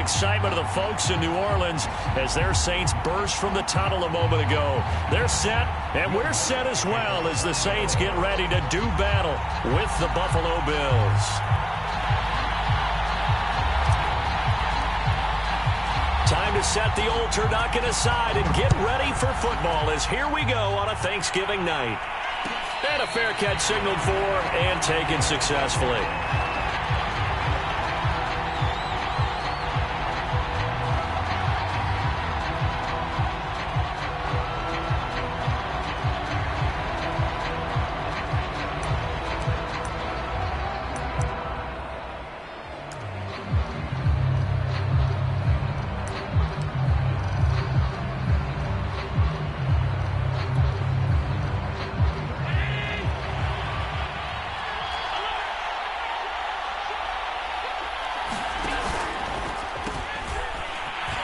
excitement of the folks in New Orleans as their Saints burst from the tunnel a moment ago. They're set, and we're set as well as the Saints get ready to do battle with the Buffalo Bills. Time to set the old turducken aside and get ready for football as here we go on a Thanksgiving night. And a fair catch signaled for and taken successfully.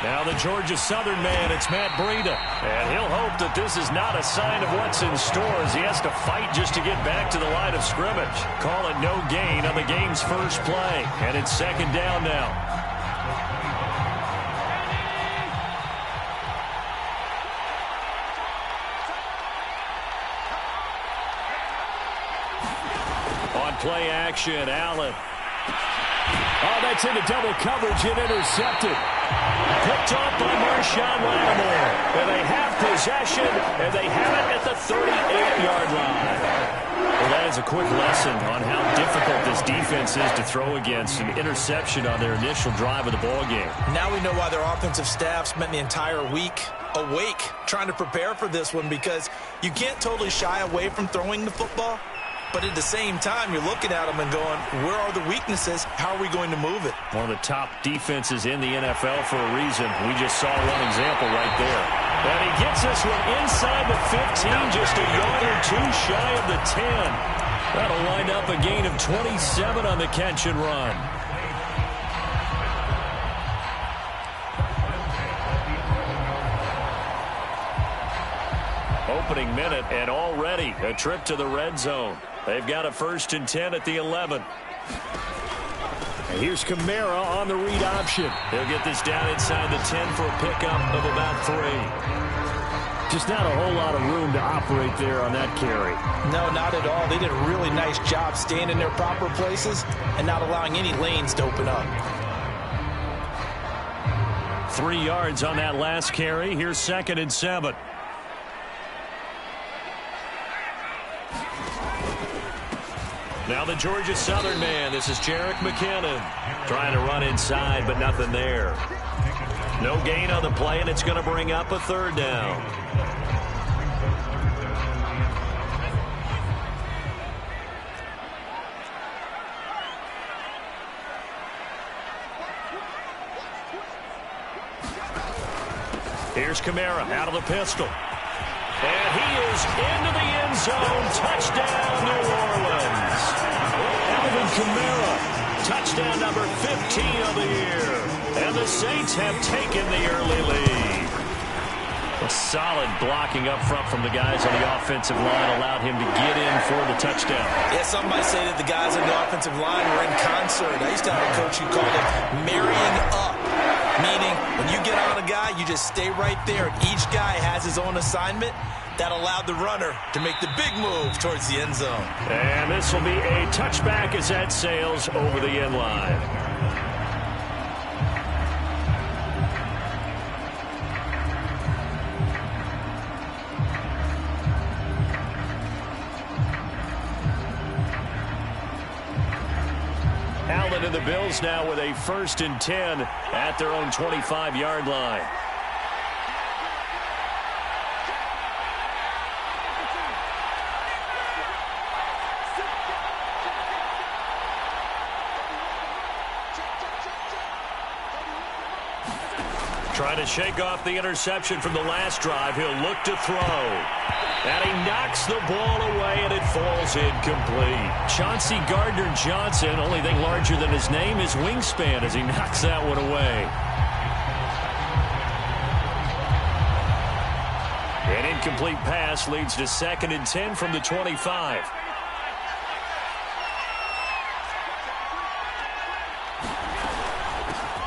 Now the Georgia Southern man, it's Matt Breida. And he'll hope that this is not a sign of what's in store as he has to fight just to get back to the line of scrimmage. Call it no gain on the game's first play. And it's second down now. On play action, Allen. Oh, that's into double coverage and intercepted. Picked off by Marshawn Lattimore. And they have possession, and they have it at the 38-yard line. Well, that is a quick lesson on how difficult this defense is to throw against. An interception on their initial drive of the ballgame. Now we know why their offensive staff spent the entire week awake trying to prepare for this one, because you can't totally shy away from throwing the football. But at the same time, you're looking at them and going, where are the weaknesses? How are we going to move it? One of the top defenses in the NFL for a reason. We just saw one example right there. And he gets this one inside the 15, just a yard or two shy of the 10. That'll wind up a gain of 27 on the catch and run. Opening minute, and already a trip to the red zone. They've got a 1st and 10 at the 11. And here's Kamara on the read option. He'll get this down inside the 10 for a pickup of about 3. Just not a whole lot of room to operate there on that carry. No, not at all. They did a really nice job staying in their proper places and not allowing any lanes to open up. 3 yards on that last carry. Here's 2nd and 7. Now the Georgia Southern man, this is Jerick McKinnon. Trying to run inside, but nothing there. No gain on the play, and it's going to bring up a 3rd down. Here's Kamara out of the pistol. And he is into the end zone. Touchdown, New Orleans. Alvin Kamara, touchdown number 15 of the year. And the Saints have taken the early lead. A solid blocking up front from the guys on the offensive line allowed him to get in for the touchdown. Yeah, some might say that the guys on the offensive line were in concert. I used to have a coach who called it marrying up. Meaning, when you get on a guy, you just stay right there. Each guy has his own assignment. That allowed the runner to make the big move towards the end zone. And this will be a touchback as that sails over the end line. Allen and the Bills now with a 1st and 10 at their own 25-yard line. Trying to shake off the interception from the last drive. He'll look to throw. And he knocks the ball away, and it falls incomplete. Chauncey Gardner-Johnson, only thing larger than his name is wingspan as he knocks that one away. An incomplete pass leads to 2nd and 10 from the 25.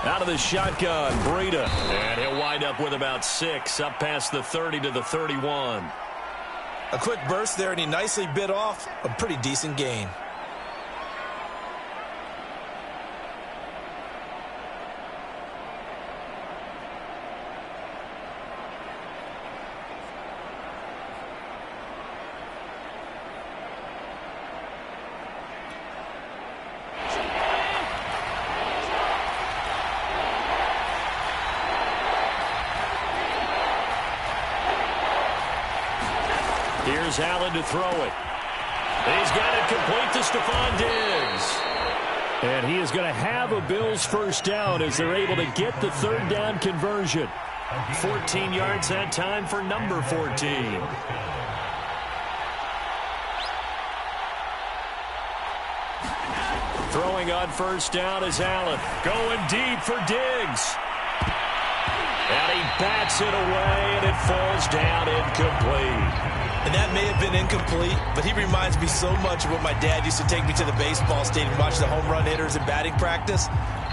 Out out of the shotgun. Breida. And he'll wind up with about 6, up past the 30 to the 31. A quick burst there, and he nicely bit off a pretty decent gain. Here's Allen to throw it. He's got it complete to Stephon Diggs. And he is going to have a Bills first down as they're able to get the third down conversion. 14 yards that time for number 14. Throwing on first down is Allen. Going deep for Diggs. And he bats it away, and it falls down incomplete. And that may have been incomplete, but he reminds me so much of when my dad used to take me to the baseball stadium, watch the home run hitters in batting practice.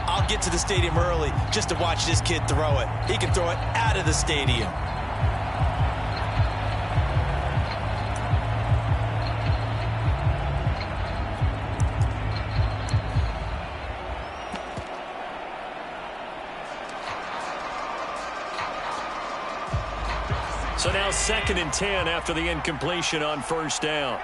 I'll get to the stadium early just to watch this kid throw it. He can throw it out of the stadium. So now 2nd and 10 after the incompletion on first down.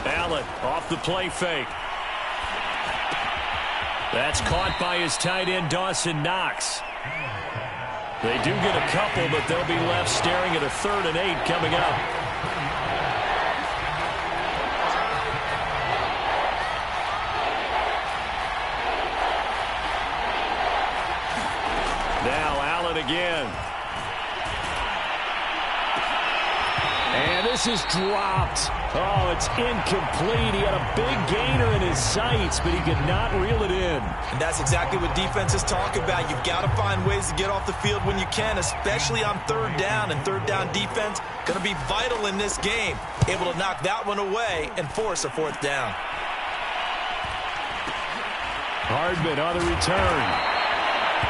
Allen off the play fake. That's caught by his tight end, Dawson Knox. They do get a couple, but they'll be left staring at a 3rd and 8 coming up. Now Allen again. And this is dropped. Oh, it's incomplete. He had a big gainer in his sights, but he could not reel it in. And that's exactly what defenses talk about. You've got to find ways to get off the field when you can, especially on 3rd down. And 3rd down defense going to be vital in this game. Able to knock that one away and force a 4th down. Hardman on the return.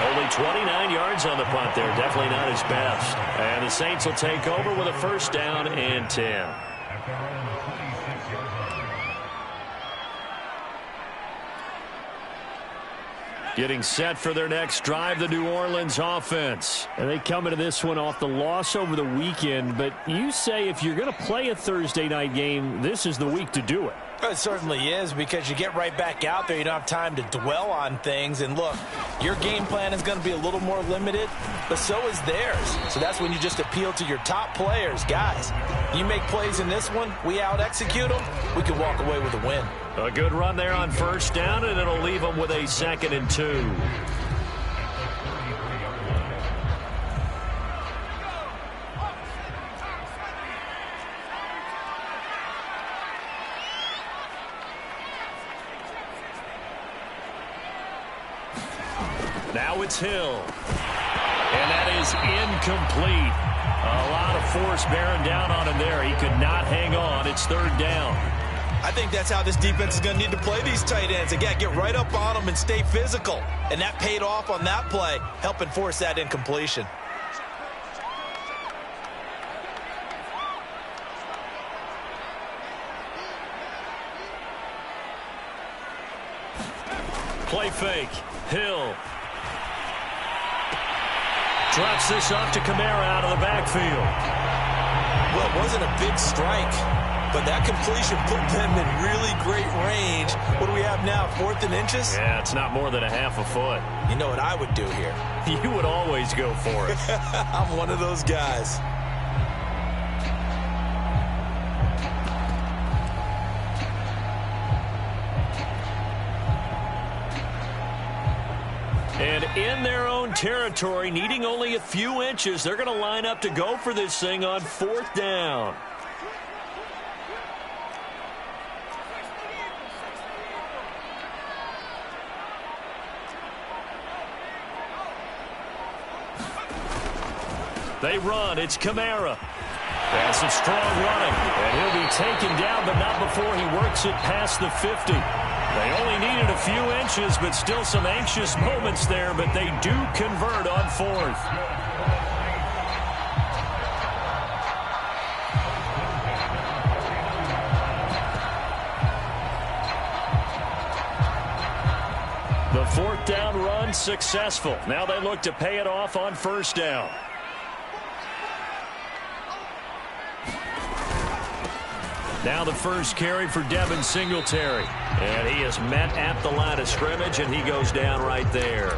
Only 29 yards on the punt there. Definitely not his best. And the Saints will take over with a first down and 10. Getting set for their next drive, the New Orleans offense. And they come into this one off the loss over the weekend. But you say if you're going to play a Thursday night game, this is the week to do it. It certainly is, because you get right back out there. You don't have time to dwell on things. And look, your game plan is going to be a little more limited, but so is theirs. So that's when you just appeal to your top players. Guys, you make plays in this one, we out-execute them, we can walk away with a win. A good run there on first down, and it'll leave them with a 2nd and 2. Now it's Hill. And that is incomplete. A lot of force bearing down on him there. He could not hang on. It's 3rd down. I think that's how this defense is going to need to play these tight ends. Again, get right up on them and stay physical. And that paid off on that play, helping force that incompletion. Play fake. Hill. Drops this off to Kamara out of the backfield. Well, it wasn't a big strike, but that completion put them in really great range. What do we have now, 4th and inches? Yeah, it's not more than a half a foot. You know what I would do here? You would always go for it. I'm one of those guys. And in their own territory, needing only a few inches, they're going to line up to go for this thing on 4th down. They run. It's Kamara. That's some strong running. And he'll be taken down, but not before he works it past the 50. They only needed a few inches, but still some anxious moments there, but they do convert on fourth. The fourth down run successful. Now they look to pay it off on first down. Now the first carry for Devin Singletary. And he is met at the line of scrimmage, and he goes down right there.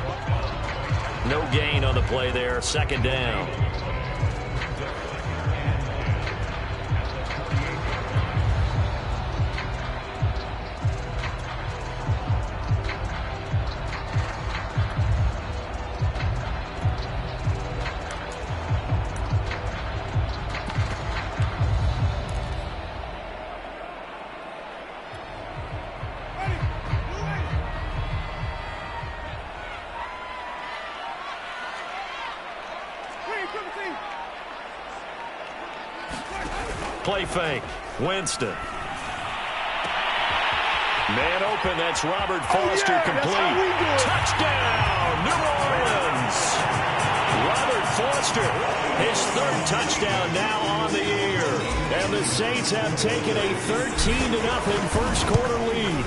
No gain on the play there. Second down. Play fake. Winston. Man open. That's Robert Foster complete. Touchdown, New Orleans. Robert Foster, his third touchdown now on the year. And the Saints have taken a 13-0 first quarter lead.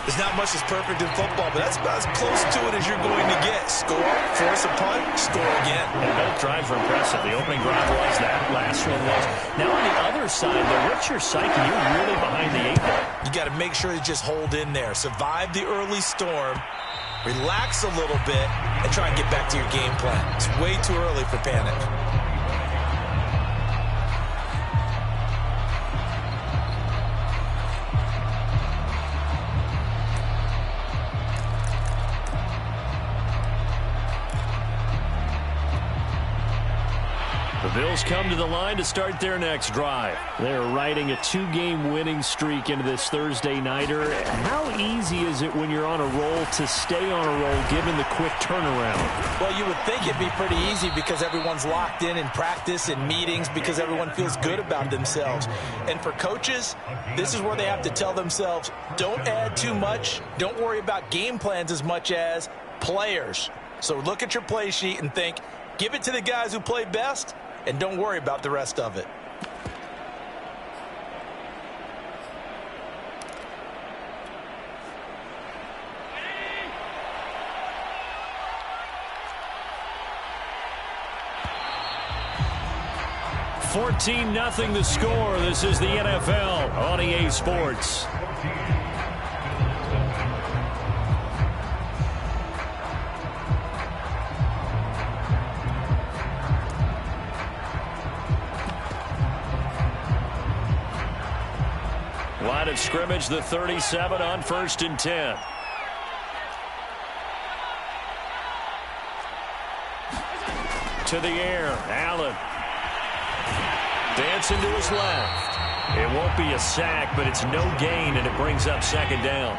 There's not much that's perfect in football, but that's about as close to it as you're going to get. Score, force a punt, score again. And both drives were impressive. The opening drive was, that last one was. Now on the other side, though, what's your psyche? You're really behind the 8 ball. You got to make sure you just hold in there. Survive the early storm, relax a little bit, and try and get back to your game plan. It's way too early for panic. The Bills come to the line to start their next drive. They're riding a 2-game winning streak into this Thursday nighter. How easy is it when you're on a roll to stay on a roll given the quick turnaround? Well, you would think it'd be pretty easy because everyone's locked in practice and meetings because everyone feels good about themselves. And for coaches, this is where they have to tell themselves, don't add too much. Don't worry about game plans as much as players. So look at your play sheet and think, give it to the guys who play best, and don't worry about the rest of it. $14-0 the score. This is the NFL on EA Sports. Line of scrimmage, the 37 on 1st and 10. To the air, Allen. Dancing to his left. It won't be a sack, but it's no gain, and it brings up second down.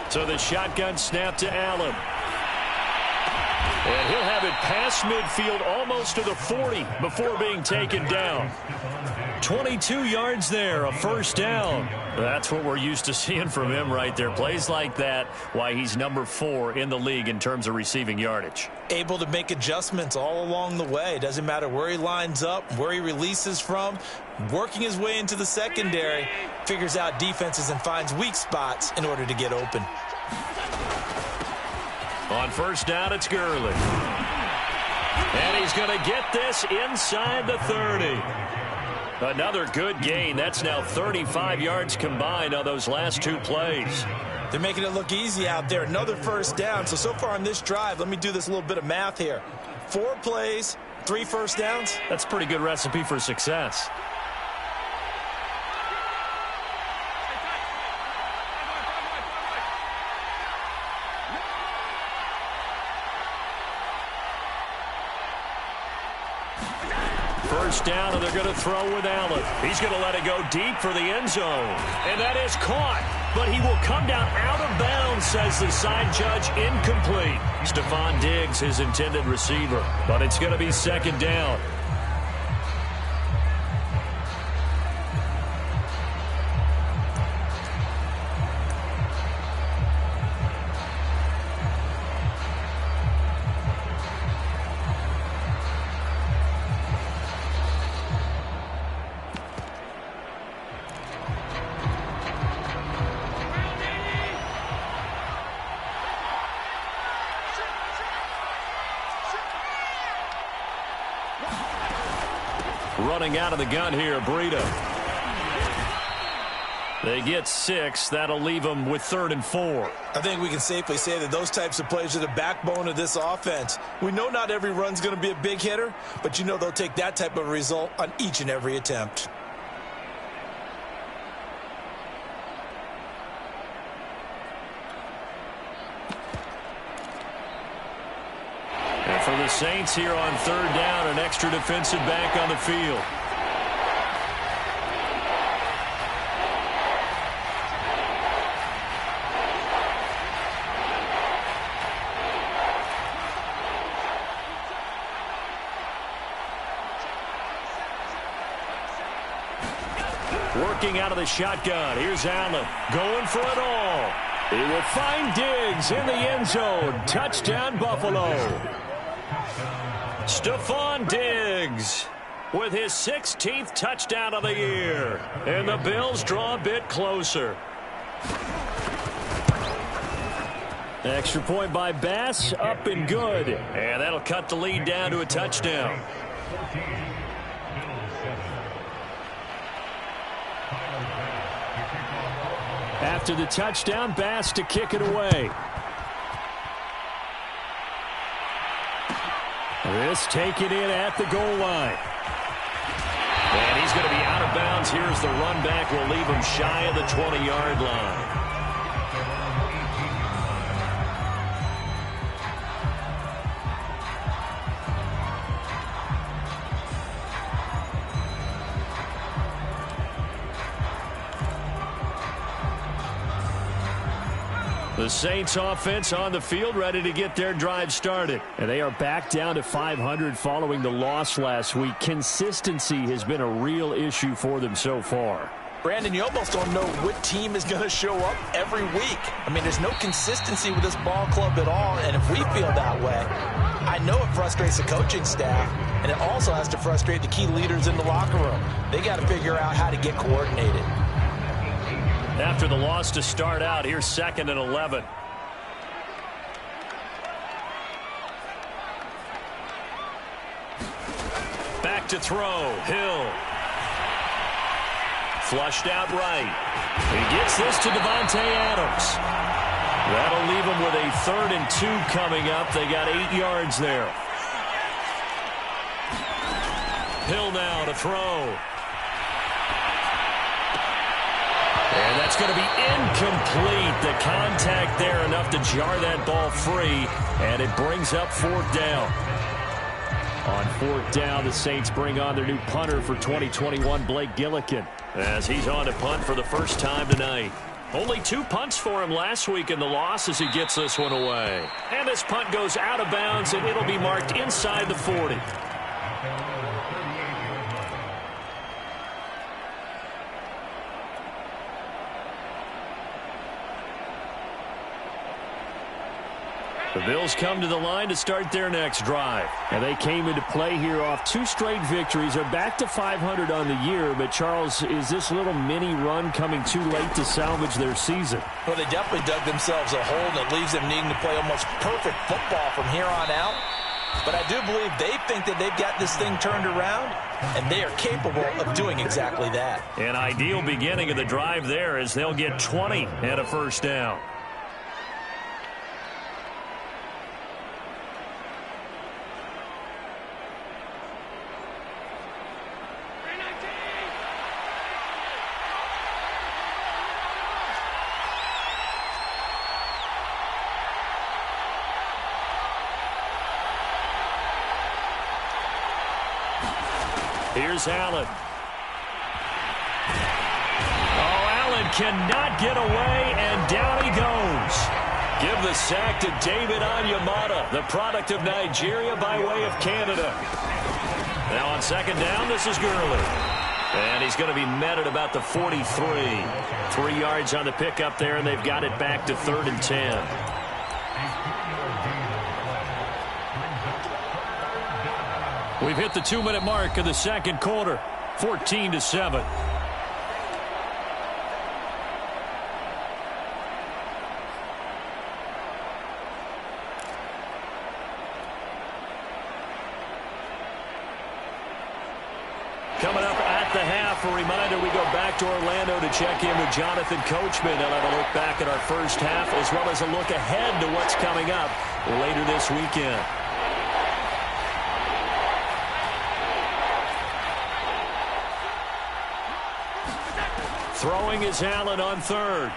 So the shotgun snap to Allen. And he'll have it past midfield almost to the 40 before being taken down. 22 yards there, a first down. That's what we're used to seeing from him right there. Plays like that, why he's number 4 in the league in terms of receiving yardage. Able to make adjustments all along the way. Doesn't matter where he lines up, where he releases from. Working his way into the secondary, figures out defenses and finds weak spots in order to get open. On first down, it's Gurley. And he's going to get this inside the 30. Another good gain. That's now 35 yards combined on those last 2 plays. They're making it look easy out there. Another first down. So far on this drive, let me do this little bit of math here. 4 plays, 3 first downs. That's a pretty good recipe for success. first down, and they're going to throw with Allen. He's going to let it go deep for the end zone. And that is caught, but he will come down out of bounds, says the side judge. Incomplete. Stephon Diggs, his intended receiver. But it's going to be second down. Running out of the gun here, Breida. They get 6. That'll leave them with 3rd and 4. I think we can safely say that those types of plays are the backbone of this offense. We know not every run's going to be a big hitter, but you know they'll take that type of result on each and every attempt. And for the Saints here on 3rd down, an extra defensive back on the field. Working out of the shotgun. Here's Allen going for it all. He will find Diggs in the end zone. Touchdown, Buffalo. Stephon Diggs with his 16th touchdown of the year. And the Bills draw a bit closer. Extra point by Bass, up and good. And that'll cut the lead down to a touchdown. After the touchdown, Bass to kick it away. This taken in at the goal line. And he's going to be out of bounds. Here's the run back. Will leave him shy of the 20-yard line. The Saints offense on the field, ready to get their drive started. And they are back down to 500 following the loss last week. Consistency has been a real issue for them so far. Brandon, you almost don't know what team is going to show up every week. I mean, there's no consistency with this ball club at all, and if we feel that way, I know it frustrates the coaching staff, and it also has to frustrate the key leaders in the locker room. They got to figure out how to get coordinated. After the loss to start out, here's 2nd and 11. Back to throw. Hill. Flushed out right. He gets this to Devontae Adams. That'll leave him with a 3rd and 2 coming up. They got 8 yards there. Hill now to throw. And that's going to be incomplete. The contact there enough to jar that ball free. And it brings up 4th down. On 4th down, the Saints bring on their new punter for 2021, Blake Gillikin, as he's on to punt for the first time tonight. Only 2 punts for him last week in the loss as he gets this one away. And this punt goes out of bounds, and it'll be marked inside the 40. The Bills come to the line to start their next drive. And they came into play here off 2 straight victories. They're back to 500 on the year. But, Charles, is this little mini run coming too late to salvage their season? Well, they definitely dug themselves a hole, and it leaves them needing to play almost perfect football from here on out. But I do believe they think that they've got this thing turned around, and they are capable of doing exactly that. An ideal beginning of the drive there as they'll get 20 and a first down. Here's Allen. Oh, Allen cannot get away, and down he goes. Give the sack to David Onyemata, the product of Nigeria by way of Canada. Now on second down, this is Gurley. And he's going to be met at about the 43. 3 yards on the pickup there, and they've got it back to 3rd and 10. We've hit the 2-minute mark of the second quarter, 14-7. Coming up at the half, a reminder, we go back to Orlando to check in with Jonathan Coachman. He'll have a look back at our first half as well as a look ahead to what's coming up later this weekend. Throwing is Allen on 3rd.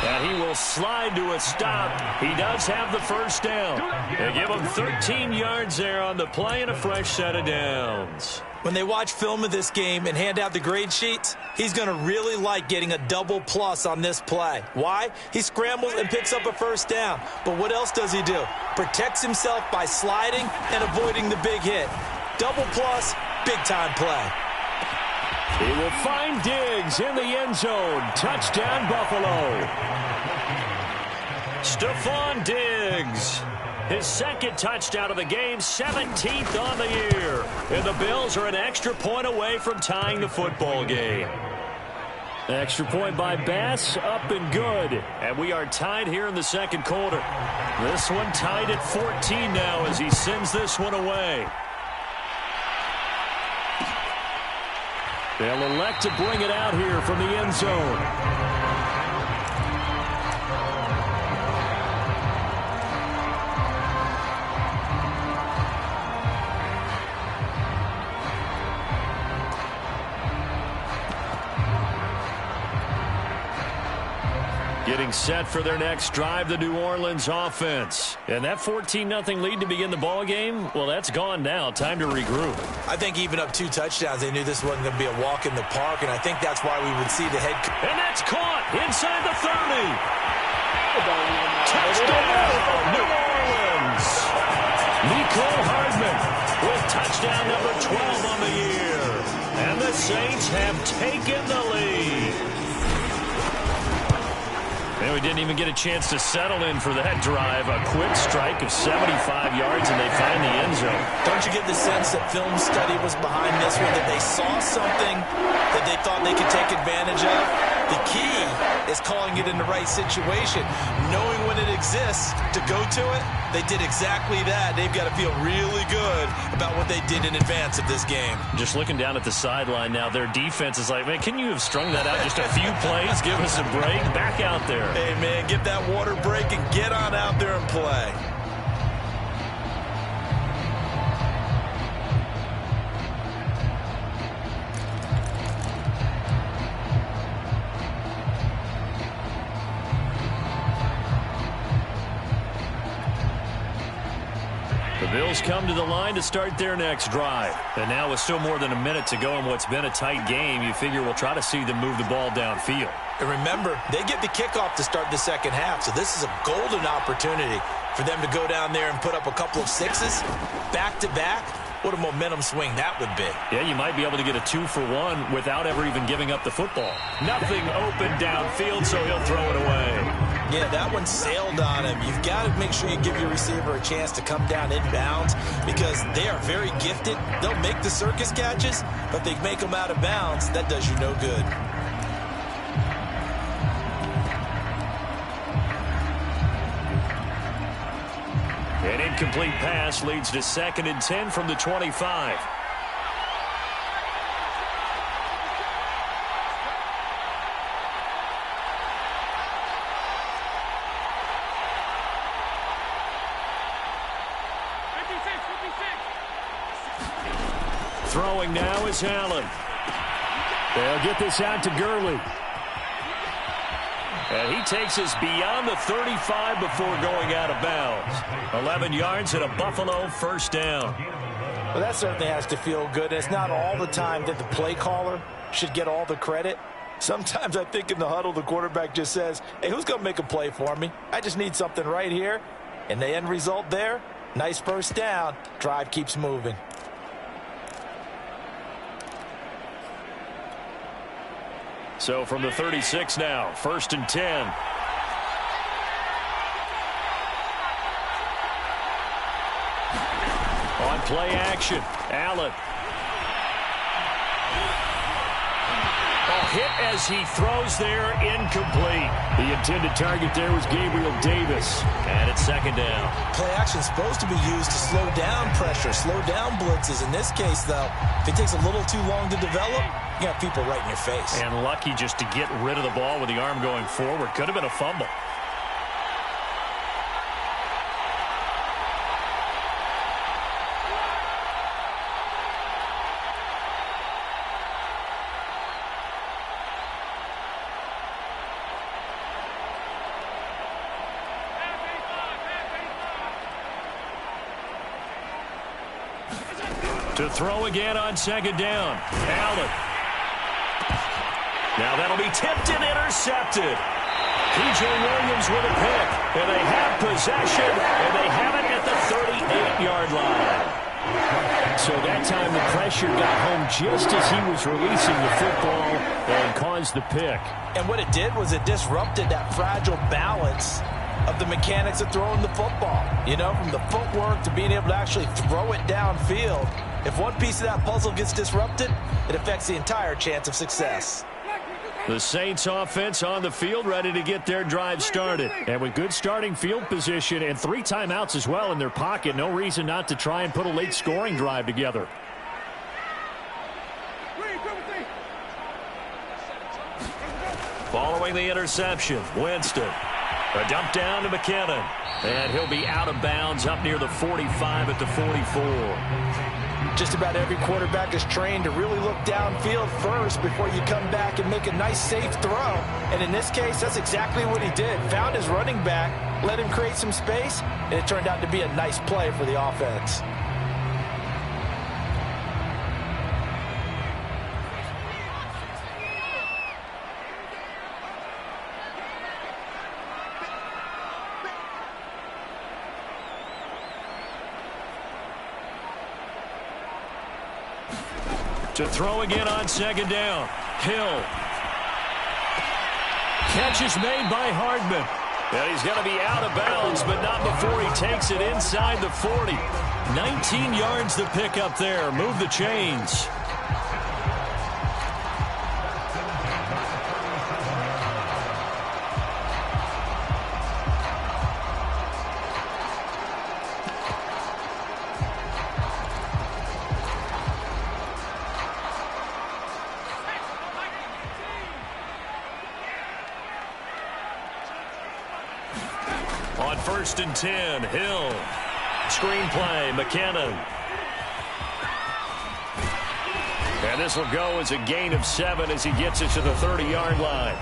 And he will slide to a stop. He does have the first down. They give him 13 yards there on the play and a fresh set of downs. When they watch film of this game and hand out the grade sheets, he's going to really like getting a double plus on this play. Why? He scrambles and picks up a first down. But what else does he do? Protects himself by sliding and avoiding the big hit. Double plus, big-time play. He will find Diggs in the end zone. Touchdown, Buffalo. Stephon Diggs. His second touchdown of the game, 17th on the year. And the Bills are an extra point away from tying the football game. Extra point by Bass, up and good. And we are tied here in the second quarter. This one tied at 14 now as he sends this one away. They'll elect to bring it out here from the end zone. Getting set for their next drive, the New Orleans offense. And that 14-0 lead to begin the ball game, well, that's gone now. Time to regroup. I think even up 2 touchdowns, they knew this wasn't going to be a walk in the park, and I think that's why we would see the head. And that's caught inside the 30. Touchdown, New Orleans. Nicole Hardman with touchdown number 12 on the year. And the Saints have taken the lead. And we didn't even get a chance to settle in for that drive. A quick strike of 75 yards, and they find the end zone. Don't you get the sense that film study was behind this one, that they saw something that they thought they could take advantage of? The key is calling it in the right situation. Knowing when it exists to go to it, they did exactly that. They've got to feel really good about what they did in advance of this game. Just looking down at the sideline now, their defense is like, man, can you have strung that out just a few plays? Give us a break. Back out there. Hey, man, give that water break and get on out there and play. The Bills come to the line to start their next drive. And now with still more than a minute to go in what's been a tight game, you figure we'll try to see them move the ball downfield. And remember, they get the kickoff to start the second half, so this is a golden opportunity for them to go down there and put up a couple of sixes back-to-back. What a momentum swing that would be. Yeah, you might be able to get a 2-for-1 without ever even giving up the football. Nothing open downfield, so he'll throw it away. Yeah, that one sailed on him. You've got to make sure you give your receiver a chance to come down inbounds because they are very gifted. They'll make the circus catches, but they make them out of bounds. That does you no good. An incomplete pass leads to 2nd and 10 from the 25. Throwing now is Allen. They'll get this out to Gurley. And he takes us beyond the 35 before going out of bounds. 11 yards and a Buffalo first down. Well, that certainly has to feel good. And it's not all the time that the play caller should get all the credit. Sometimes I think in the huddle, the quarterback just says, hey, who's going to make a play for me? I just need something right here. And the end result there, nice first down. Drive keeps moving. So from the 36 now, 1st and 10. On play action, Allen. Hit as he throws there, incomplete. The intended target there was Gabriel Davis. And it's 2nd down. Play action is supposed to be used to slow down pressure, slow down blitzes. In this case, though, if it takes a little too long to develop, you got people right in your face. And lucky just to get rid of the ball with the arm going forward. Could have been a fumble. To throw again on 2nd down. Allen. Now that'll be tipped and intercepted. P.J. Williams with a pick. And they have possession. And they have it at the 38-yard line. So that time the pressure got home just as he was releasing the football and caused the pick. And what it did was it disrupted that fragile balance of the mechanics of throwing the football. You know, from the footwork to being able to actually throw it downfield. If one piece of that puzzle gets disrupted, it affects the entire chance of success. The Saints offense on the field, ready to get their drive started. And with good starting field position and 3 timeouts as well in their pocket, no reason not to try and put a late scoring drive together. Following the interception, Winston. A dump down to McKinnon. And he'll be out of bounds up near the 45 at the 44. Just about every quarterback is trained to really look downfield first before you come back and make a nice, safe throw. And in this case, that's exactly what he did. Found his running back, let him create some space, and it turned out to be a nice play for the offense. To throw again on 2nd down. Hill. Catch is made by Hardman. And he's going to be out of bounds, but not before he takes it inside the 40. 19 yards to pick up there. Move the chains. On 1st and 10, Hill. Screenplay, McKinnon. And this will go as a gain of 7 as he gets it to the 30-yard line.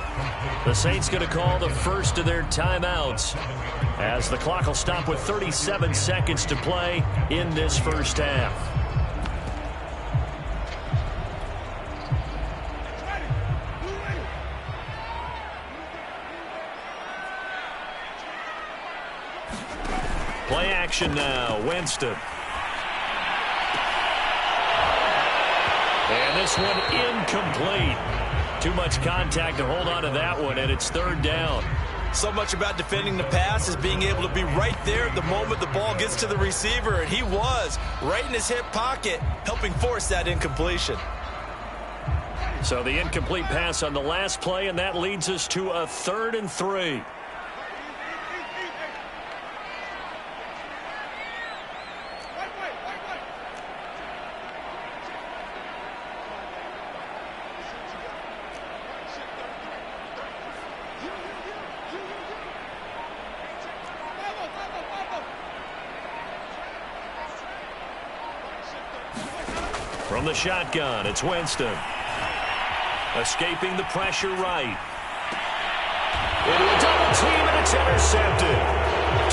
The Saints going to call the first of their timeouts as the clock will stop with 37 seconds to play in this first half. Play action now, Winston. And this one incomplete. Too much contact to hold on to that one, and it's 3rd down. So much about defending the pass is being able to be right there at the moment the ball gets to the receiver, and he was right in his hip pocket, helping force that incompletion. So the incomplete pass on the last play, and that leads us to a 3rd and 3. From the shotgun, it's Winston. Escaping the pressure right. Into a double team, and it's intercepted.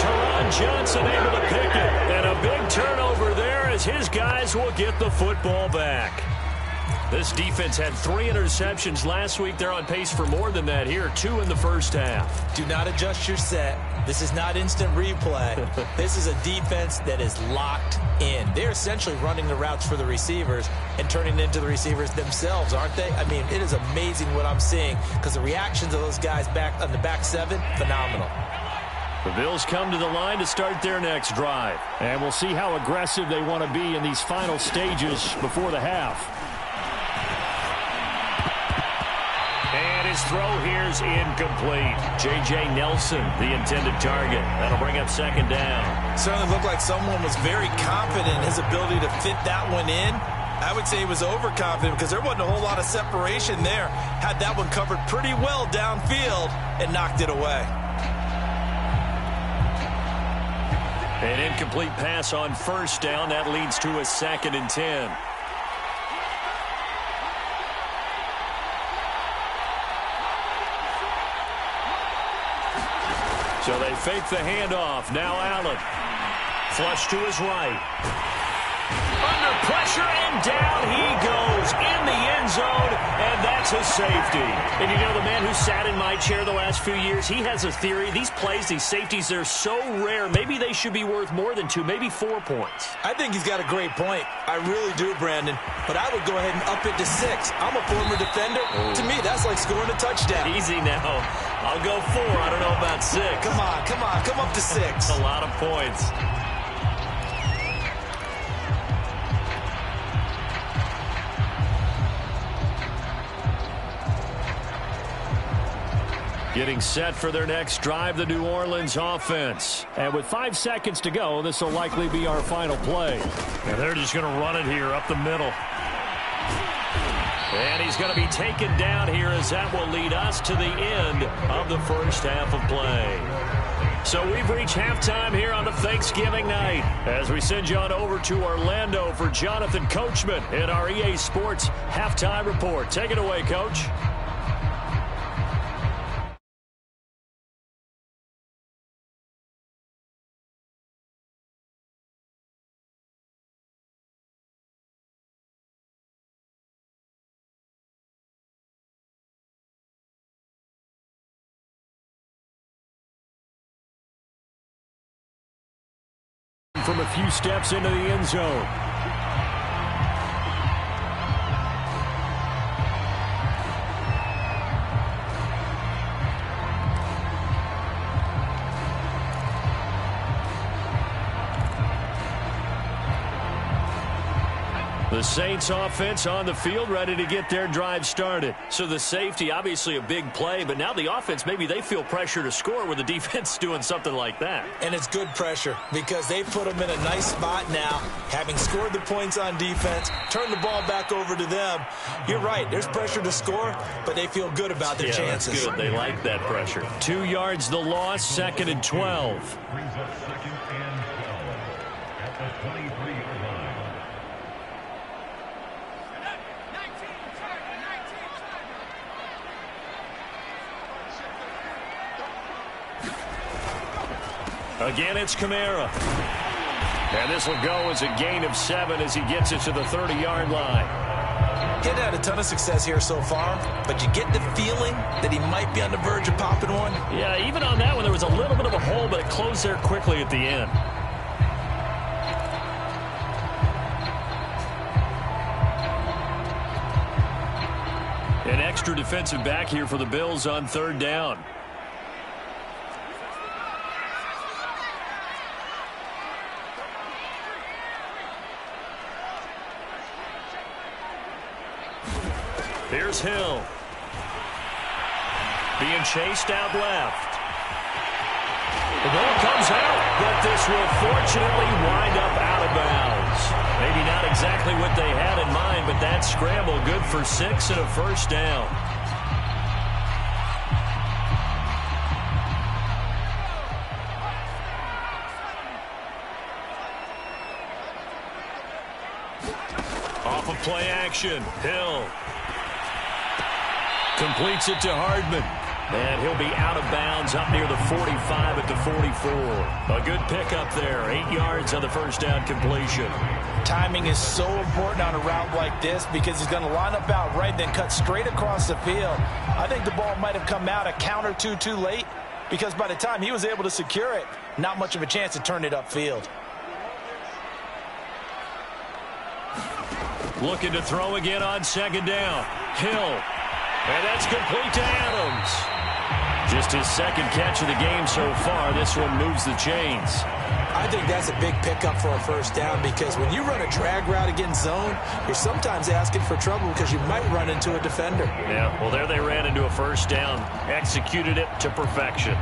Teron Johnson able to pick it. And a big turnover there as his guys will get the football back. This defense had 3 interceptions last week. They're on pace for more than that here, 2 in the first half. Do not adjust your set. This is not instant replay. This is a defense that is locked in. They're essentially running the routes for the receivers and turning it into the receivers themselves, aren't they? I mean, it is amazing what I'm seeing because the reactions of those guys back on the back 7, phenomenal. The Bills come to the line to start their next drive. And we'll see how aggressive they want to be in these final stages before the half. And his throw here's incomplete. J.J. Nelson, the intended target. That'll bring up second down. Certainly looked like someone was very confident in his ability to fit that one in. I would say he was overconfident because there wasn't a whole lot of separation there. Had that one covered pretty well downfield and knocked it away. An incomplete pass on first down. That leads to a 2nd and 10. So they fake the handoff. Now Allen. Flush to his right. Under pressure, and down he goes in the end zone, and that's a safety. And you know, the man who sat in my chair the last few years, he has a theory. These plays, these safeties, they're so rare. Maybe they should be worth more than 2, maybe 4 points. I think he's got a great point. I really do, Brandon. But I would go ahead and up it to 6. I'm a former defender. Oh. To me, that's like scoring a touchdown. Easy now. I'll go 4. I don't know about 6. Come on. Come up to 6. That's a lot of points. Getting set for their next drive, the New Orleans offense. And with 5 seconds to go, this will likely be our final play. And they're just going to run it here up the middle. And he's going to be taken down here as that will lead us to the end of the first half of play. So we've reached halftime here on the Thanksgiving night as we send you on over to Orlando for Jonathan Coachman in our EA Sports Halftime Report. Take it away, Coach. From a few steps into the end zone. The Saints offense on the field ready to get their drive started. So the safety, obviously a big play, but now the offense, maybe they feel pressure to score with the defense doing something like that. And it's good pressure because they put them in a nice spot now, having scored the points on defense, turn the ball back over to them. You're right, there's pressure to score, but they feel good about their chances. That's good. They like that pressure. 2 yards the loss, 2nd and 12. Brings up 2nd and 12 at the 23-yard line. Again, it's Kamara. And this will go as a gain of 7 as he gets it to the 30-yard line. He had a ton of success here so far, but you get the feeling that he might be on the verge of popping one. Yeah, even on that one, there was a little bit of a hole, but it closed there quickly at the end. An extra defensive back here for the Bills on 3rd down. Here's Hill. Being chased out left. The ball comes out, but this will fortunately wind up out of bounds. Maybe not exactly what they had in mind, but that scramble good for 6 and a first down. Off of play action, Hill completes it to Hardman. And he'll be out of bounds up near the 45 at the 44. A good pickup there. 8 yards on the first down completion. Timing is so important on a route like this because he's going to line up out right, then cut straight across the field. I think the ball might have come out a count or two too late because by the time he was able to secure it, not much of a chance to turn it upfield. Looking to throw again on second down. Hill. And that's complete to Adams. Just his second catch of the game so far. This one moves the chains. I think that's a big pickup for a first down because when you run a drag route against zone, you're sometimes asking for trouble because you might run into a defender. Yeah, well, there they ran into a first down. Executed it to perfection.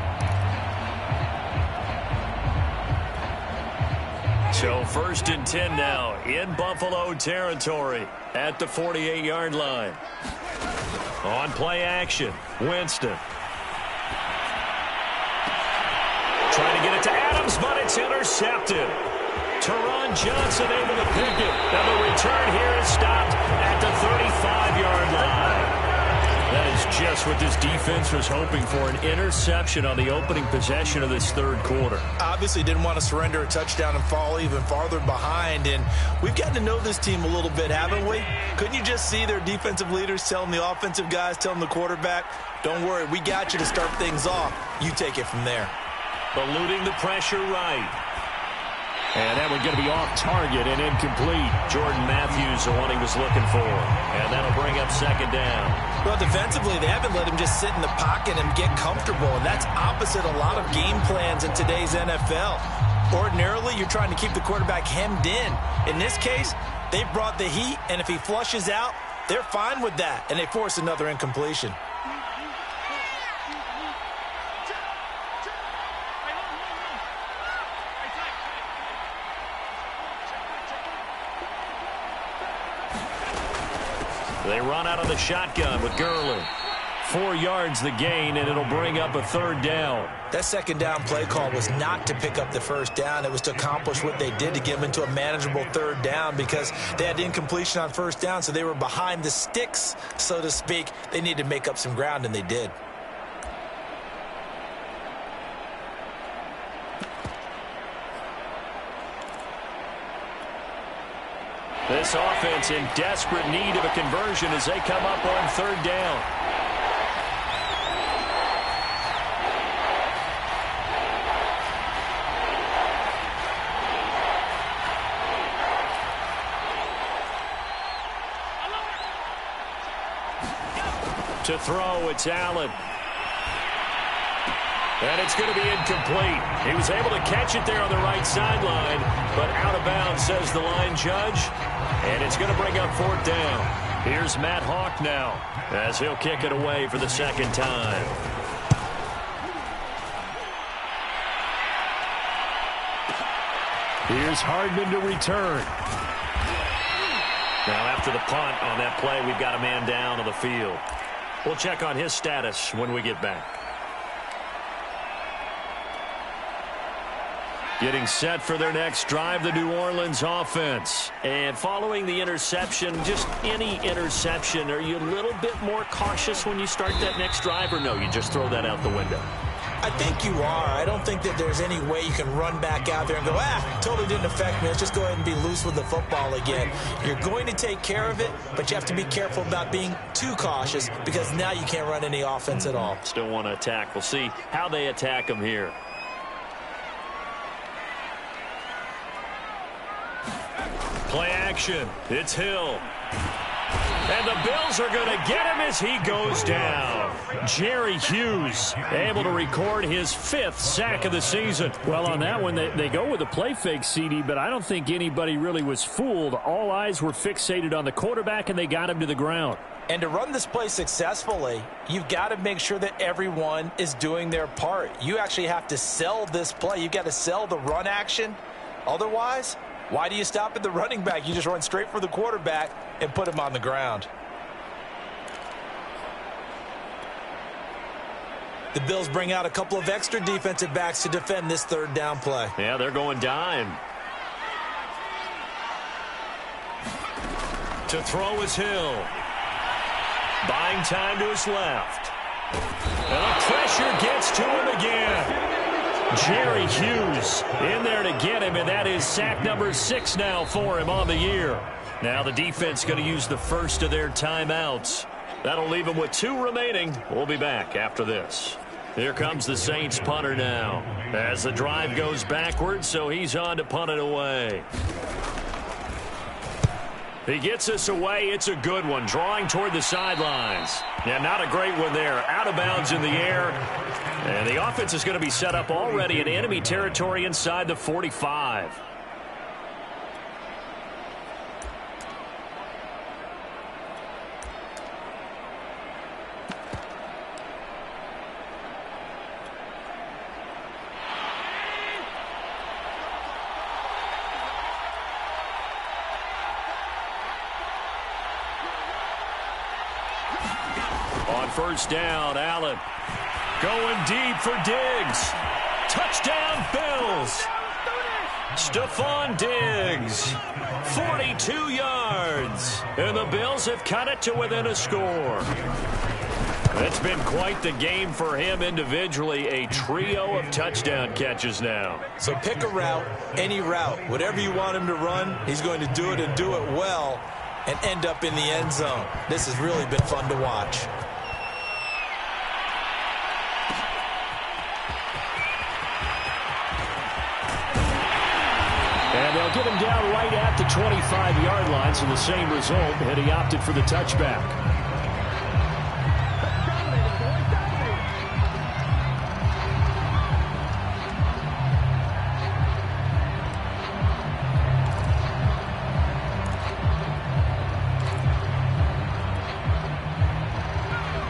So 1st and 10 now in Buffalo territory at the 48-yard line. On play action, Winston. Trying to get it to Adams, but it's intercepted. Teron Johnson able to pick it. And the return here is stopped at the 35-yard line. That is just what this defense was hoping for, an interception on the opening possession of this third quarter. Obviously didn't want to surrender a touchdown and fall even farther behind. And we've gotten to know this team a little bit, haven't we? Couldn't you just see their defensive leaders telling the offensive guys, telling the quarterback, don't worry, we got you to start things off. You take it from there. Eluding the pressure right. And that one going to be off target and incomplete. Jordan Matthews, the one he was looking for. And that'll bring up second down. Well, defensively, they haven't let him just sit in the pocket and get comfortable. And that's opposite a lot of game plans in today's NFL. Ordinarily, you're trying to keep the quarterback hemmed in. In this case, they brought the heat, and if he flushes out, they're fine with that. And they force another incompletion. They run out of the shotgun with Gurley. 4 yards the gain, and it'll bring up a third down. That second down play call was not to pick up the first down. It was to accomplish what they did to get them into a manageable third down because they had incompletion on first down, so they were behind the sticks, so to speak. They needed to make up some ground, and they did. This offense in desperate need of a conversion as they come up on third down. To throw, it's Allen. And it's going to be incomplete. He was able to catch it there on the right sideline, but out of bounds, says the line judge. And it's going to bring up fourth down. Here's Matt Hawk now as he'll kick it away for the second time. Here's Hardman to return. Now after the punt on that play, we've got a man down on the field. We'll check on his status when we get back. Getting set for their next drive, the New Orleans offense. And following the interception, just any interception, are you a little bit more cautious when you start that next drive, or no, you just throw that out the window? I think you are. I don't think that there's any way you can run back out there and go, totally didn't affect me. Let's just go ahead and be loose with the football again. You're going to take care of it, but you have to be careful about being too cautious because now you can't run any offense at all. Still want to attack. We'll see how they attack them here. Play action. It's Hill. And the Bills are going to get him as he goes down. Jerry Hughes able to record his 5th sack of the season. Well, on that one, they go with a play fake, CD, but I don't think anybody really was fooled. All eyes were fixated on the quarterback, and they got him to the ground. And to run this play successfully, you've got to make sure that everyone is doing their part. You actually have to sell this play. You've got to sell the run action. Otherwise, why do you stop at the running back? You just run straight for the quarterback and put him on the ground. The Bills bring out a couple of extra defensive backs to defend this third down play. Yeah, they're going dime. To throw is Hill. Buying time to his left. And the pressure gets to him again. Jerry Hughes in there to get him, and that is sack number 6 now for him on the year. Now the defense going to use the first of their timeouts. That'll leave them with 2 remaining. We'll be back after this. Here comes the Saints punter now as the drive goes backwards, so he's on to punt it away. He gets us away. It's a good one, drawing toward the sidelines. Yeah, not a great one there. Out of bounds in the air. And the offense is going to be set up already in enemy territory inside the 45. On first down, Allen going deep for Diggs. Touchdown, Bills. Stephon Diggs, 42 yards. And the Bills have cut it to within a score. It's been quite the game for him individually. A trio of touchdown catches now. So pick a route, any route. Whatever you want him to run, he's going to do it and do it well and end up in the end zone. This has really been fun to watch. And they'll get him down right at the 25-yard line, so the same result, and he opted for the touchback.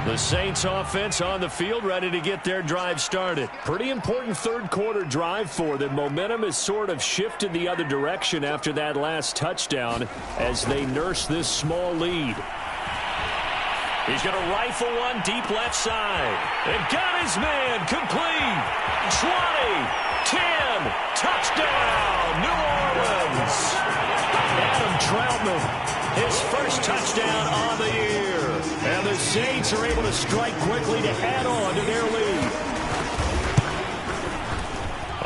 The Saints offense on the field, ready to get their drive started. Pretty important third quarter drive for them. Momentum has sort of shifted the other direction after that last touchdown as they nurse this small lead. He's going to rifle one deep left side. And got his man complete. 20, 10, touchdown, New Orleans. Adam Troutman, his first touchdown on the year. And the Saints are able to strike quickly to add on to their lead.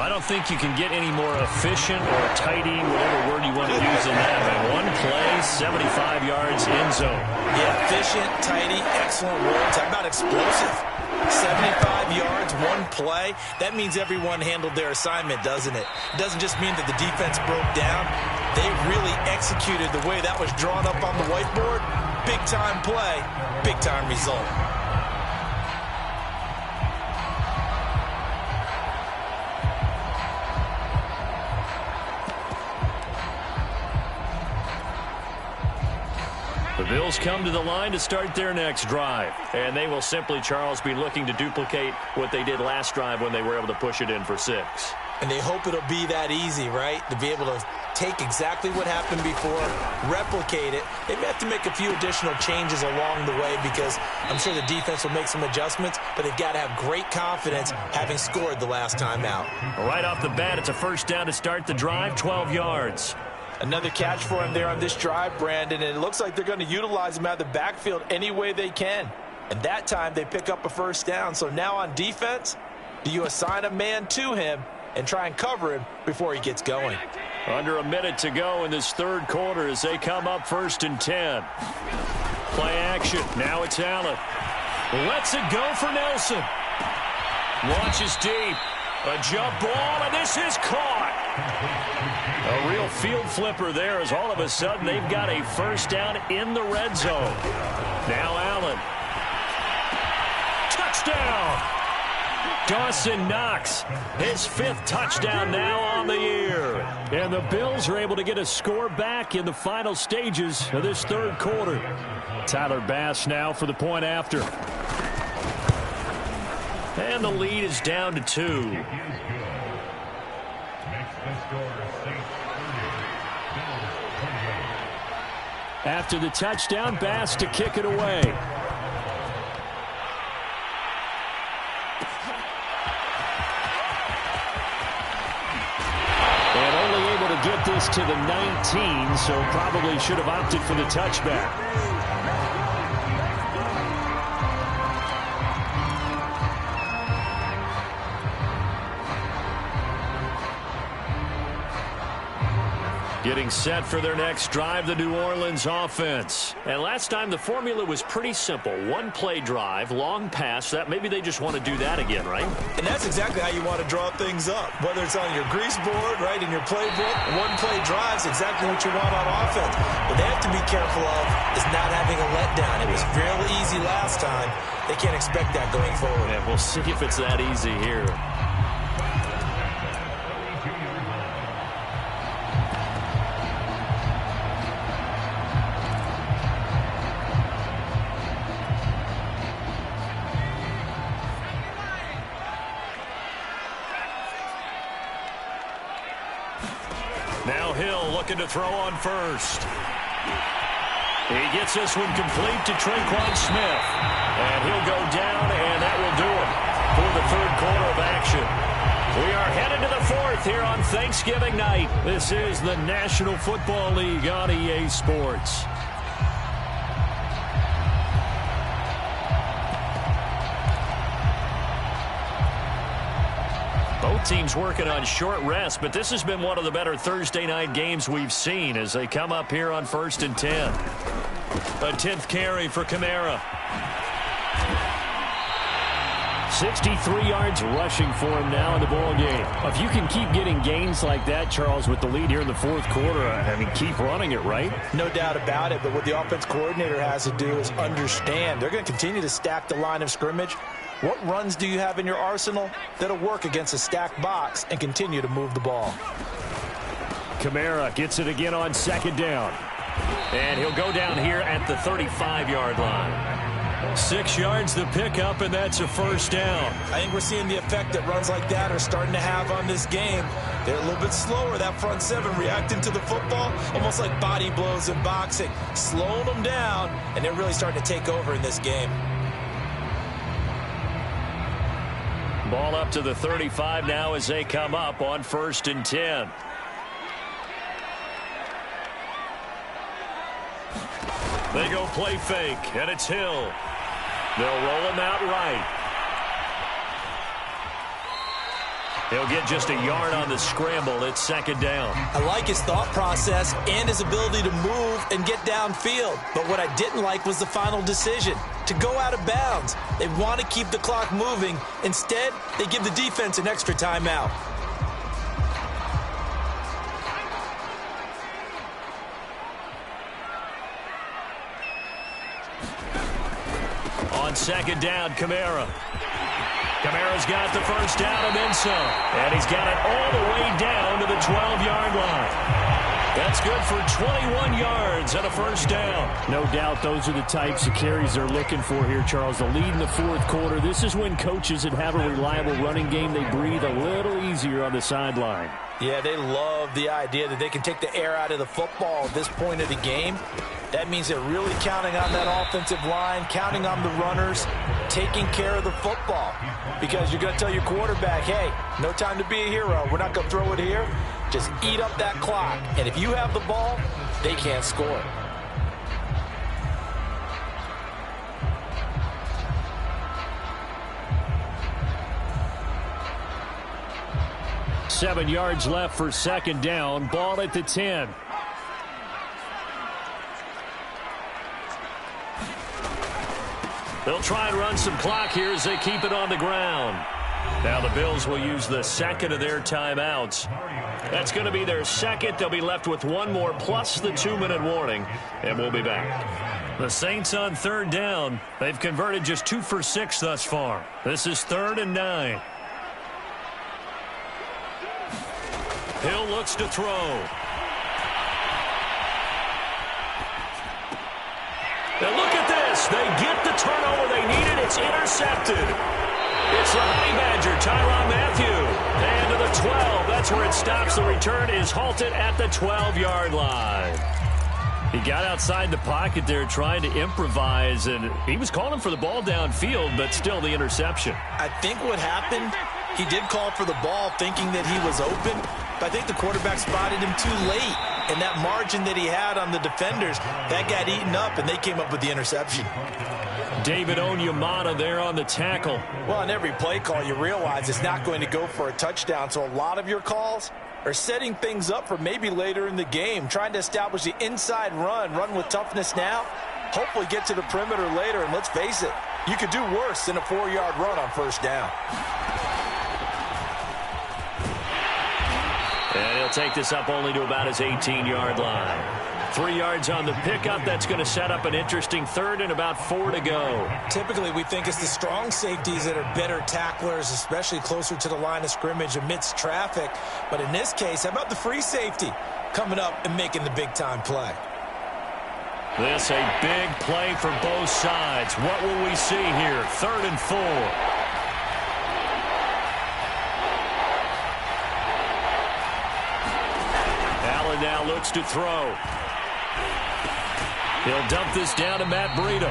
I don't think you can get any more efficient or tidy, whatever word you want to use in that. One play, 75 yards, end zone. Yeah, efficient, tidy, excellent words. How about explosive? 75 yards, one play. That means everyone handled their assignment, doesn't it? It doesn't just mean that the defense broke down. They really executed the way that was drawn up on the whiteboard. Big-time play, big-time result. The Bills come to the line to start their next drive. And they will simply, Charles, be looking to duplicate what they did last drive when they were able to push it in for 6. And they hope it'll be that easy, right? To be able to take exactly what happened before, replicate it. They may have to make a few additional changes along the way because I'm sure the defense will make some adjustments, but they've got to have great confidence having scored the last time out. Right off the bat, it's a first down to start the drive, 12 yards. Another catch for him there on this drive, Brandon, and it looks like they're going to utilize him out of the backfield any way they can. And that time they pick up a first down. So now on defense, do you assign a man to him and try and cover him before he gets going? Under a minute to go in this third quarter as they come up 1st and 10. Play action. Now it's Allen. Lets it go for Nelson. Launches deep. A jump ball, and this is caught. A real field flipper there as all of a sudden they've got a first down in the red zone. Now Allen. Touchdown. Dawson Knox, his 5th touchdown now on the year. And the Bills are able to get a score back in the final stages of this third quarter. Tyler Bass now for the point after. And the lead is down to 2. Next the score, Saints 30, Bills 28. After the touchdown, Bass to kick it away. Get this to the 19, so probably should have opted for the touchback. Getting set for their next drive, the New Orleans offense. And last time, the formula was pretty simple. One-play drive, long pass. That maybe they just want to do that again, right? And that's exactly how you want to draw things up. Whether it's on your grease board, right, in your playbook, one-play drive is exactly what you want on offense. What they have to be careful of is not having a letdown. It was real easy last time. They can't expect that going forward. And we'll see if it's that easy here. Now Hill looking to throw on first. He gets this one complete to Tre'Quan Smith. And he'll go down, and that will do it for the third quarter of action. We are headed to the fourth here on Thanksgiving night. This is the National Football League on EA Sports. Both teams working on short rest, but this has been one of the better Thursday night games we've seen as they come up here on 1st and 10. A 10th carry for Kamara. 63 yards rushing for him now in the ball game. If you can keep getting gains like that, Charles, with the lead here in the fourth quarter, I mean, keep running it, right? No doubt about it, but what the offense coordinator has to do is understand. They're going to continue to stack the line of scrimmage. What runs do you have in your arsenal that'll work against a stacked box and continue to move the ball? Kamara gets it again on second down. And he'll go down here at the 35-yard line. 6 yards the pickup, and that's a first down. I think we're seeing the effect that runs like that are starting to have on this game. They're a little bit slower, that front seven, reacting to the football, almost like body blows in boxing, slowing them down, and they're really starting to take over in this game. Ball up to the 35 now as they come up on 1st and 10. They go play fake, and it's Hill. They'll roll him out right. He'll get just a yard on the scramble. It's second down. I like his thought process and his ability to move and get downfield. But what I didn't like was the final decision, to go out of bounds. They want to keep the clock moving. Instead, they give the defense an extra timeout. On second down, Kamara. Kamara's got the first down and then some. And he's got it all the way down to the 12-yard line. That's good for 21 yards and a first down. No doubt those are the types of carries they're looking for here, Charles. The lead in the fourth quarter. This is when coaches that have a reliable running game, they breathe a little easier on the sideline. Yeah, they love the idea that they can take the air out of the football at this point of the game. That means they're really counting on that offensive line, counting on the runners, taking care of the football. Because you're going to tell your quarterback, hey, no time to be a hero. We're not going to throw it here. Just eat up that clock. And if you have the ball, they can't score. Seven yards left for second down. Ball at the 10. They'll try and run some clock here as they keep it on the ground. Now the Bills will use the second of their timeouts. That's going to be their second. They'll be left with one more plus the 2-minute warning, and we'll be back. The Saints on third down. They've converted just 2 for 6 thus far. This is 3rd and 9. Hill looks to throw. Now look at this. They get the turnover they needed. It's intercepted. It's the Honey Badger, Tyrann Mathieu. And to the 12. That's where it stops. The return is halted at the 12-yard line. He got outside the pocket there trying to improvise, and he was calling for the ball downfield, but still the interception. I think what happened, he did call for the ball thinking that he was open, but I think the quarterback spotted him too late. And that margin that he had on the defenders, that got eaten up, and they came up with the interception. David Onyemata there on the tackle. Well, on every play call, you realize it's not going to go for a touchdown. So a lot of your calls, or setting things up for maybe later in the game, trying to establish the inside run with toughness now, hopefully get to the perimeter later, and let's face it, you could do worse than a 4-yard run on first down. And he'll take this up only to about his 18-yard line. 3 yards on the pickup. That's going to set up an interesting third and about 4 to go. Typically, we think it's the strong safeties that are better tacklers, especially closer to the line of scrimmage amidst traffic. But in this case, how about the free safety coming up and making the big-time play? This a big play for both sides. What will we see here? 3rd and 4. Now looks to throw. He'll dump this down to Matt Breida.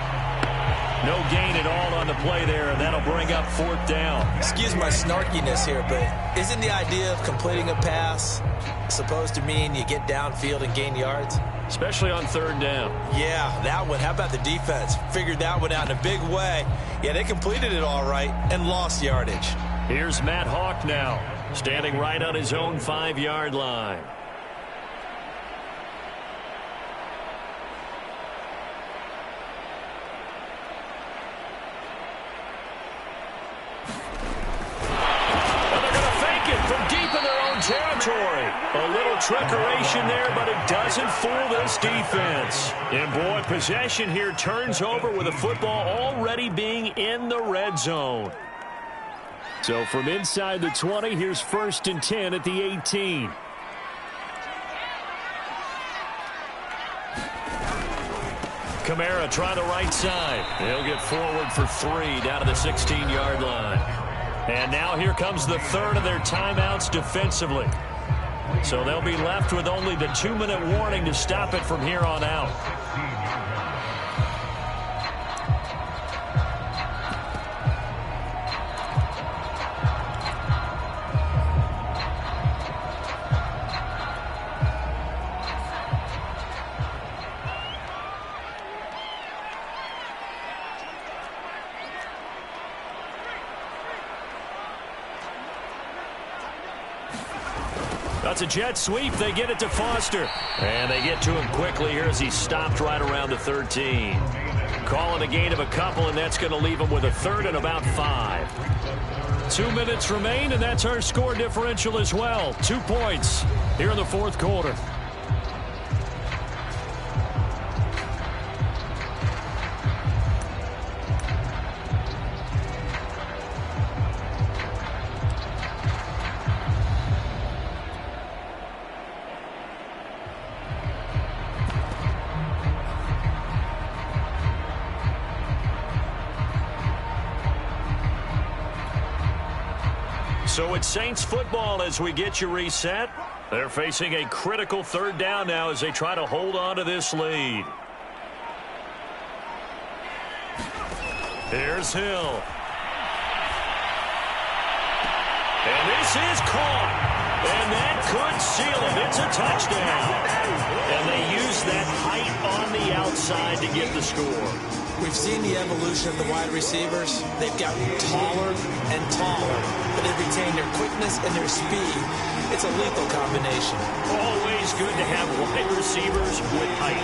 No gain at all on the play there, and that'll bring up 4th down. Excuse my snarkiness here, but isn't the idea of completing a pass supposed to mean you get downfield and gain yards? Especially on 3rd down. Yeah, that one. How about the defense? Figured that one out in a big way. Yeah, they completed it all right and lost yardage. Here's Matt Hawk now, standing right on his own 5-yard line. Territory. A little trickeration there, but it doesn't fool this defense. And boy, possession here turns over with the football already being in the red zone. So from inside the 20, here's 1st and 10 at the 18. Kamara try the right side. He'll get forward for 3 down to the 16-yard line. And now here comes the 3rd of their timeouts defensively. So they'll be left with only the 2-minute warning to stop it from here on out. That's a jet sweep. They get it to Foster. And they get to him quickly here as he stopped right around the 13. Calling a gain of a couple, and that's going to leave him with a 3rd and about 5. 2 minutes remain, and that's our score differential as well. 2 points here in the 4th quarter. So it's Saints football as we get you reset. They're facing a critical 3rd down now as they try to hold on to this lead. Here's Hill. And this is caught. And that could seal it. It's a touchdown. And they use that height on the outside to get the score. We've seen the evolution of the wide receivers. They've gotten taller and taller, but they've retained their quickness and their speed. It's a lethal combination. Always good to have wide receivers with height.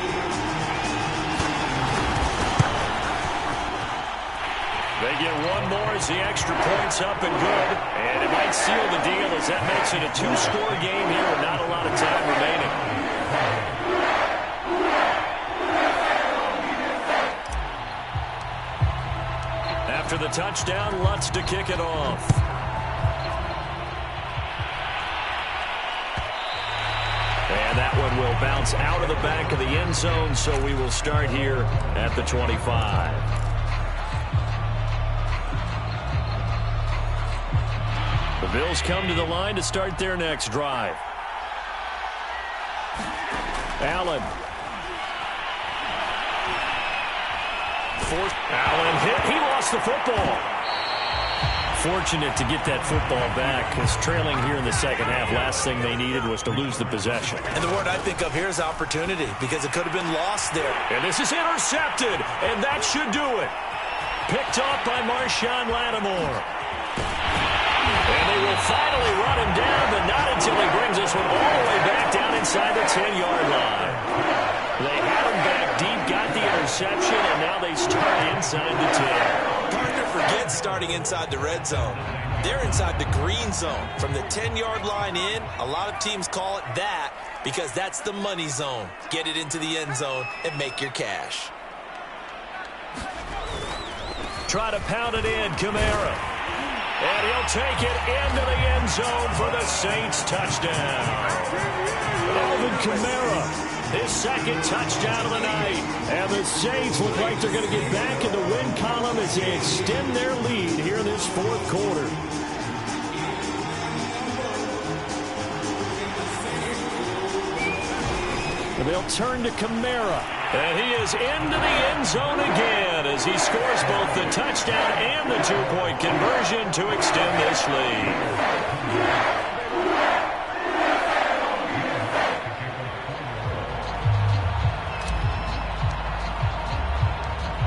They get one more as the extra point's up and good. And it might seal the deal as that makes it a 2-score game here with not a lot of time remaining. After the touchdown, Lutz to kick it off. And that one will bounce out of the back of the end zone, so we will start here at the 25. The Bills come to the line to start their next drive. Allen. Allen hit. He lost the football. Fortunate to get that football back, because trailing here in the second half, last thing they needed was to lose the possession. And the word I think of here is opportunity, because it could have been lost there. And this is intercepted, and that should do it. Picked off by Marshawn Lattimore. And they will finally run him down, but not until he brings this one all the way back down inside the 10-yard line. They had him back deep, got the interception, and now they start inside the 10. Partner forgets starting inside the red zone. They're inside the green zone. From the 10-yard line in, a lot of teams call it that because that's the money zone. Get it into the end zone and make your cash. Try to pound it in, Kamara. And he'll take it into the end zone for the Saints touchdown. Alvin Kamara, his second touchdown of the night. And the Saints look like they're going to get back in the win column as they extend their lead here in this fourth quarter. And they'll turn to Kamara. And he is into the end zone again as he scores both the touchdown and the two-point conversion to extend this lead.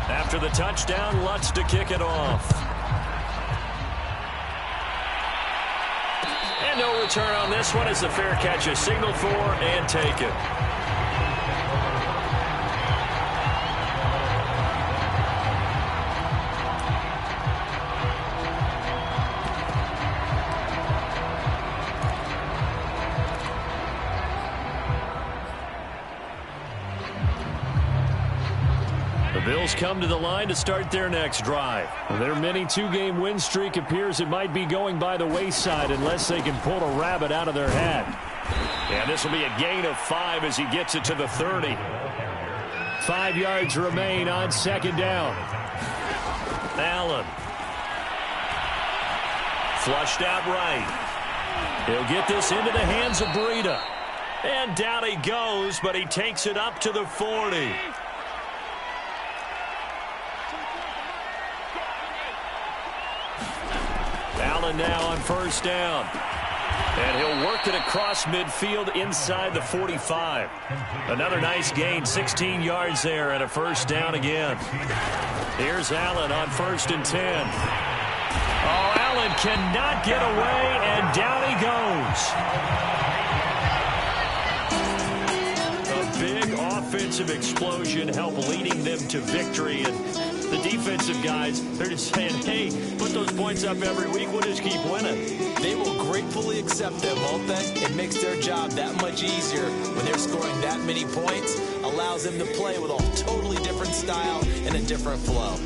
After the touchdown, Lutz to kick it off. And no return on this one as the fair catch is signaled for and taken. The Bills come to the line to start their next drive. Their mini two-game win streak appears it might be going by the wayside unless they can pull a rabbit out of their hat. And this will be a gain of 5 as he gets it to the 30. 5 yards remain on second down. Allen. Flushed out right. He'll get this into the hands of Breida. And down he goes, but he takes it up to the 40. Allen now on first down. And he'll work it across midfield inside the 45. Another nice gain, 16 yards there and a first down again. Here's Allen on first and 10. Oh, Allen cannot get away, and down he goes. A big offensive explosion helped leading them to victory, and the defensive guys, they're just saying, hey, put those points up every week, we'll just keep winning. They will gratefully accept them, won't they? It makes their job that much easier when they're scoring that many points. Allows them to play with a totally different style and a different flow.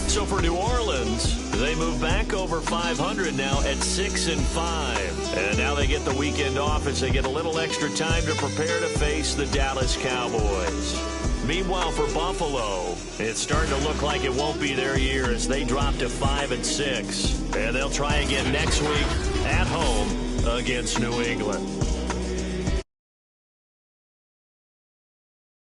So for New Orleans, they move back over 500 now at 6-5. And now they get the weekend off as they get a little extra time to prepare to face the Dallas Cowboys. Meanwhile, for Buffalo, it's starting to look like it won't be their year as they drop to 5-6. And they'll try again next week at home against New England.